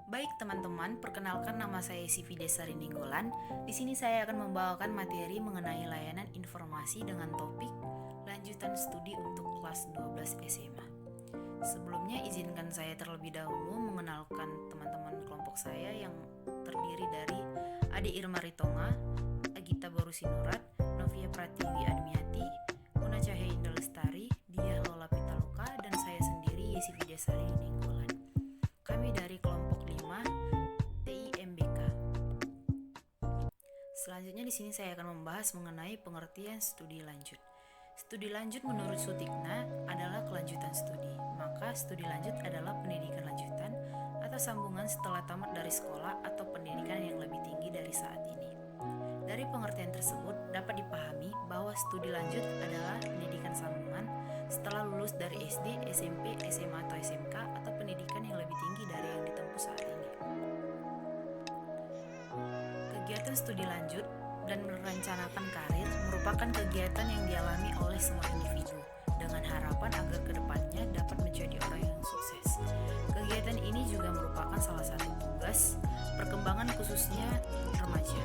Baik teman-teman, perkenalkan nama saya Sivi Desari Ninggolan. Di sini saya akan membawakan materi mengenai layanan informasi dengan topik lanjutan studi untuk kelas 12 SMA. Sebelumnya izinkan saya terlebih dahulu mengenalkan teman-teman kelompok saya yang terdiri dari Ade Irma Ritonga, Agita Borusinurat, Novia Pratiwi Admiati, Una Cahaya Indah Lestari, Diah Lola Pitaluka, dan saya sendiri Sivi Desari Ninggolan. Kami dari kelompok 5 TIMBK. Selanjutnya di sini saya akan membahas mengenai pengertian studi lanjut. Studi lanjut menurut Sutikna adalah kelanjutan studi. Maka studi lanjut adalah pendidikan lanjutan atau sambungan setelah tamat dari sekolah atau pendidikan yang lebih tinggi dari saat ini. Dari pengertian tersebut dapat dipahami bahwa studi lanjut adalah pendidikan sambungan setelah lulus dari SD, SMP, SMA atau SMK atau pendidikan yang lebih tinggi dari yang ditempuh saat ini. Kegiatan studi lanjut dan merencanakan karir merupakan kegiatan yang dialami oleh semua individu dengan harapan agar kedepannya dapat menjadi orang yang sukses. Kegiatan ini juga merupakan salah satu tugas perkembangan khususnya remaja.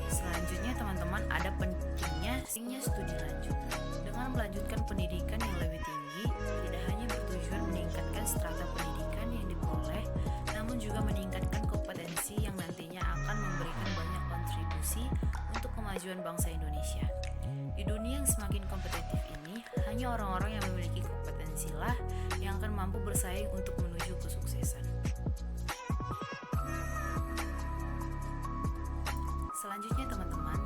Selanjutnya teman-teman, ada pentingnya studi lanjut. Dengan melanjutkan pendidikan yang lebih tinggi, tidak hanya bertujuan meningkatkan strata pendidikan yang diperoleh, namun juga meningkatkan kompetensi yang nantinya akan memberikan banyak kontribusi untuk kemajuan bangsa Indonesia. Di dunia yang semakin kompetitif ini, hanya orang-orang yang memiliki kompetensi lah yang akan mampu bersaing untuk menuju kesuksesan. Selanjutnya teman-teman,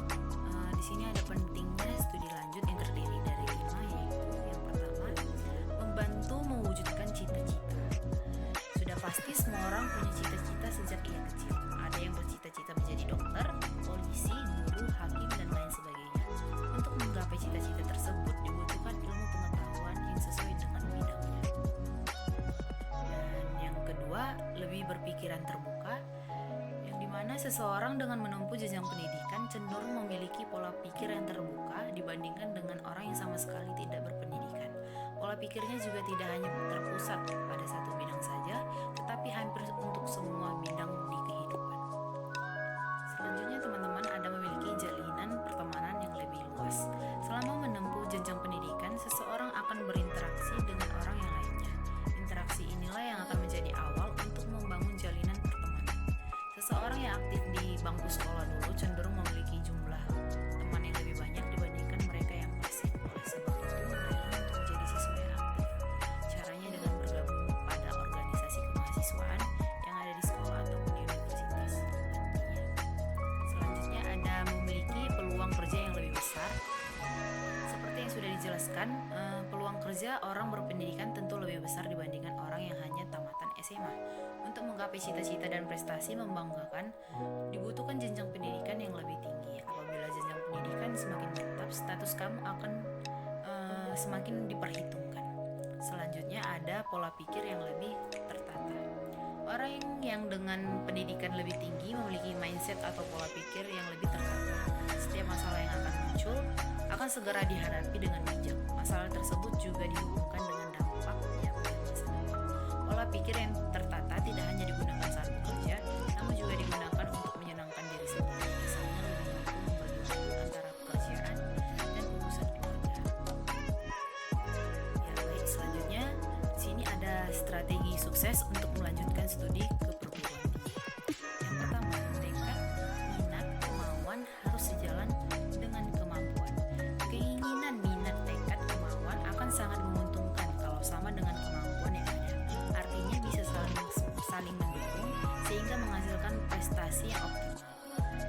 di sini ada pentingnya studi lanjut yang terdiri dari 5, yaitu yang pertama, membantu mewujudkan cita-cita. Sudah pasti semua orang punya cita-cita sejak ia kecil. Ada yang bercita-cita menjadi dokter, polisi, guru, hakim, dan lain sebagainya. Untuk menggapai cita-cita tersebut dibutuhkan ilmu pengetahuan yang sesuai dengan bidangnya. Dan yang kedua, lebih berpikiran terbuka, mana seseorang dengan menempuh jenjang pendidikan cenderung memiliki pola pikir yang terbuka dibandingkan dengan orang yang sama sekali tidak berpendidikan. Pola pikirnya juga tidak hanya terpusat pada satu bidang saja, tetapi hampir untuk semua bidang di kehidupan. Selanjutnya teman-teman, ada memiliki jalinan pertemanan yang lebih luas. Selama menempuh jenjang pendidikan, seseorang akan berinteraksi dengan orang yang lainnya. Interaksi inilah yang akan menjadi awal untuk membangun jalinan pertemanan. Seseorang yang aktif di bangku sekolah dulu cenderung memiliki jumlah teman yang lebih banyak dibandingkan mereka yang pasif. Oleh sebab itu, marilah untuk menjadi siswa yang aktif. Caranya dengan bergabung pada organisasi kemahasiswaan yang ada di sekolah ataupun di universitas nantinya. Selanjutnya ada memiliki peluang kerja yang lebih besar. Seperti yang sudah dijelaskan, peluang kerja orang berpendidikan tentu lebih besar dibandingkan orang yang hanya tamatan SMA. Untuk menggapai cita-cita dan prestasi membanggakan, dibutuhkan jenjang pendidikan yang lebih tinggi. Apabila jenjang pendidikan semakin mantap, status kamu akan semakin diperhitungkan. Selanjutnya ada pola pikir yang lebih tertata. Orang yang dengan pendidikan lebih tinggi memiliki mindset atau pola pikir yang lebih tertata. Setiap masalah yang akan muncul akan segera dihadapi dengan bijak. Masalah tersebut juga dihubungkan dengan dampak yang pada masa depan. Pola pikir yang tertata tidak hanya digunakan saat bekerja, namun juga digunakan untuk menyenangkan diri sendiri. Misalnya lebih mampu membagi waktu antara pekerjaan dan urusan keluarga. Ya baik, selanjutnya di sini ada strategi sukses untuk melanjutkan studi ke perguruan tinggi. Yang pertama, tekad, minat, kemauan harus sejalan dengan kemampuan. Keinginan, minat, tekad, kemauan akan sangat menguntungkan kalau sama dengan kemampuan yang ada. Artinya bisa saling mendukung sehingga menghasilkan prestasi yang optimal.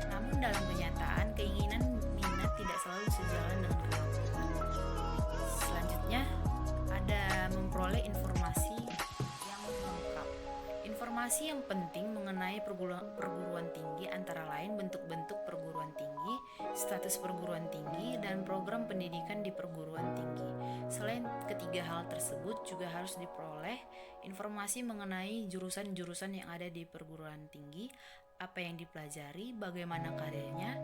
Namun dalam kenyataan, keinginan, minat tidak selalu sejalan dengan kemampuan. Selanjutnya ada memperoleh informasi yang lengkap. Informasi yang penting mengenai perguruan tinggi antara lain bentuk-bentuk perguruan tinggi, status perguruan tinggi, dan program pendidikan di perguruan tinggi. Selain ketiga hal tersebut juga harus diperoleh informasi mengenai jurusan-jurusan yang ada di perguruan tinggi, apa yang dipelajari, bagaimana karirnya,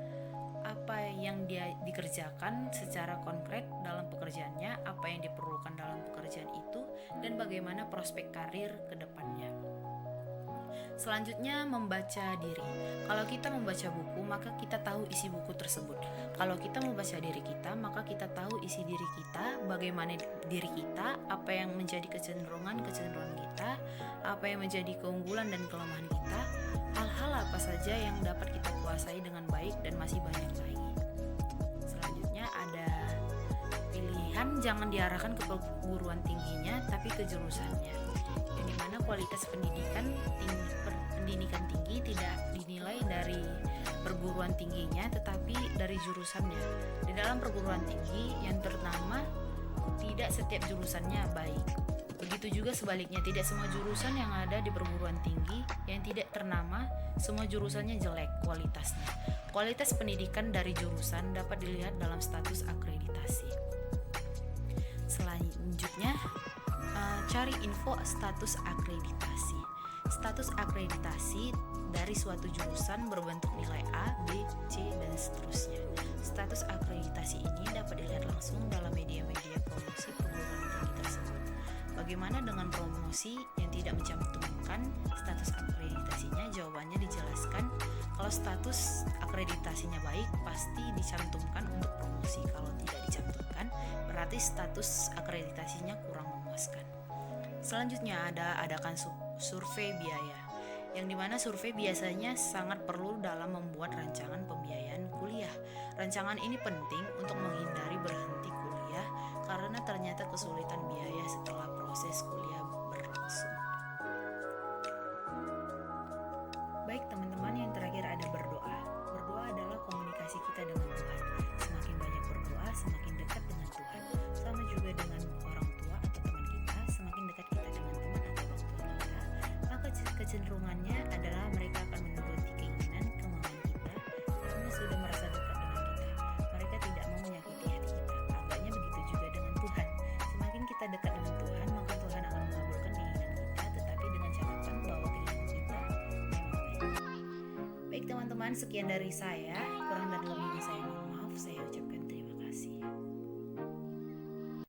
apa yang dia dikerjakan secara konkret dalam pekerjaannya, apa yang diperlukan dalam pekerjaan itu, dan bagaimana prospek karir ke depannya. Selanjutnya, membaca diri. Kalau kita membaca buku, maka kita tahu isi buku tersebut. Kalau kita membaca diri kita, maka kita tahu isi diri kita, bagaimana diri kita, apa yang menjadi kecenderungan kita, apa yang menjadi keunggulan dan kelemahan kita, hal-hal apa saja yang dapat kita kuasai dengan baik, dan masih banyak lagi. Selanjutnya ada pilihan, jangan diarahkan ke perguruan tingginya, tapi ke jurusannya. Yang dimana kualitas pendidikan tinggi tidak dinilai dari perguruan tingginya, tetapi dari jurusannya. Di dalam perguruan tinggi yang ternama, tidak setiap jurusannya baik. Begitu juga sebaliknya, tidak semua jurusan yang ada di perguruan tinggi yang tidak ternama, semua jurusannya jelek kualitasnya. Kualitas pendidikan dari jurusan dapat dilihat dalam status akreditasi. Selanjutnya, cari info status akreditasi. Status akreditasi dari suatu jurusan berbentuk nilai A, B, C, dan seterusnya. Status akreditasi ini dapat dilihat langsung dalam media-media promosi perguruan tinggi tersebut. Bagaimana dengan promosi yang tidak mencantumkan status akreditasinya? Jawabannya dijelaskan. Kalau status akreditasinya baik, pasti dicantumkan untuk promosi. Kalau tidak dicantumkan, berarti status akreditasinya kurang memuaskan. Selanjutnya adakan survei biaya, yang dimana survei biasanya sangat perlu dalam membuat rancangan pembiayaan kuliah. Rancangan ini penting untuk menghindari berhenti kuliah karena ternyata kesulitan biaya setelah proses kuliah berlangsung. Baik teman-teman, yang terakhir ada berdoa. Berdoa adalah komunikasi kita dengan Tuhan. Semakin banyak berdoa, semakin dekat dengan Tuhan. Sama juga dengan orang tua atau teman kita, semakin dekat kita dengan teman atau orang tua kita, maka kecenderungannya adalah mereka akan menuruti keinginan, kemauan kita karena sudah merasa dekat dengan kita. Mereka tidak mau menyakiti hati kita. Agaknya begitu juga dengan Tuhan. Semakin kita dekat dengan Tuhan, maka Tuhan akan mengabulkan keinginan kita, tetapi dengan catatan bahwa keinginan kita memang baik. Baik teman-teman, sekian dari saya. Kurang dan lebihnya saya mohon maaf. Saya ucapkan terima kasih.